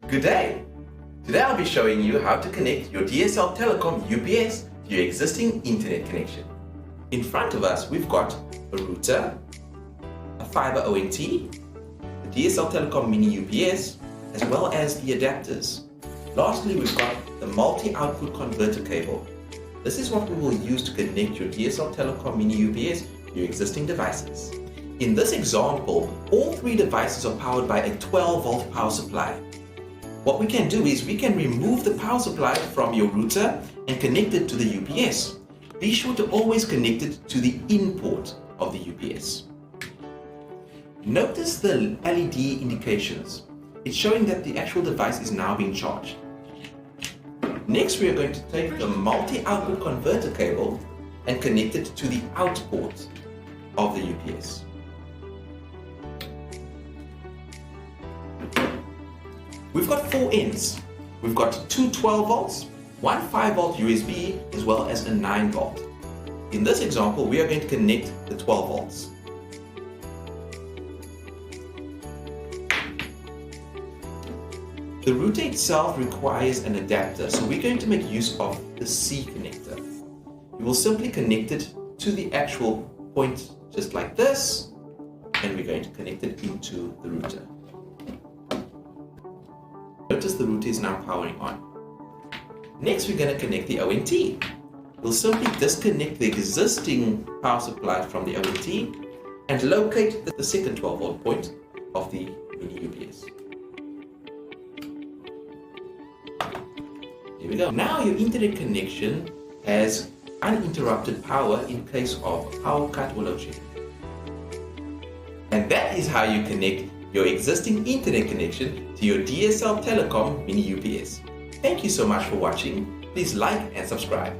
Good day! Today I'll be showing you how to connect your DSL Telecom UPS to your existing internet connection. In front of us we've got a router, a fiber ONT, the DSL Telecom Mini UPS, as well as the adapters. Lastly, we've got the multi-output converter cable. This is what we will use to connect your DSL Telecom Mini UPS to your existing devices. In this example, all three devices are powered by a 12-volt power supply. What we can do is we can remove the power supply from your router and connect it to the UPS. Be sure to always connect it to the in port of the UPS. Notice the LED indications. It's showing that the actual device is now being charged. Next, we are going to take the multi-output converter cable and connect it to the out port of the UPS. We've got four ends. We've got two 12 volts, one 5 volt USB, as well as a 9 volt. In this example, we are going to connect the 12 volts. The router itself requires an adapter, so we're going to make use of the C connector. We will simply connect it to the actual point just like this, and we're going to connect it into the router. Notice the router is now powering on. Next, we're going to connect the ONT. We'll simply disconnect the existing power supply from the ONT and locate the second 12 volt point of the mini UPS. Here we go. Now your internet connection has uninterrupted power in case of power cut or load shedding. And that is how you connect your existing internet connection to your DSL Telecom Mini UPS. Thank you so much for watching. Please like and subscribe.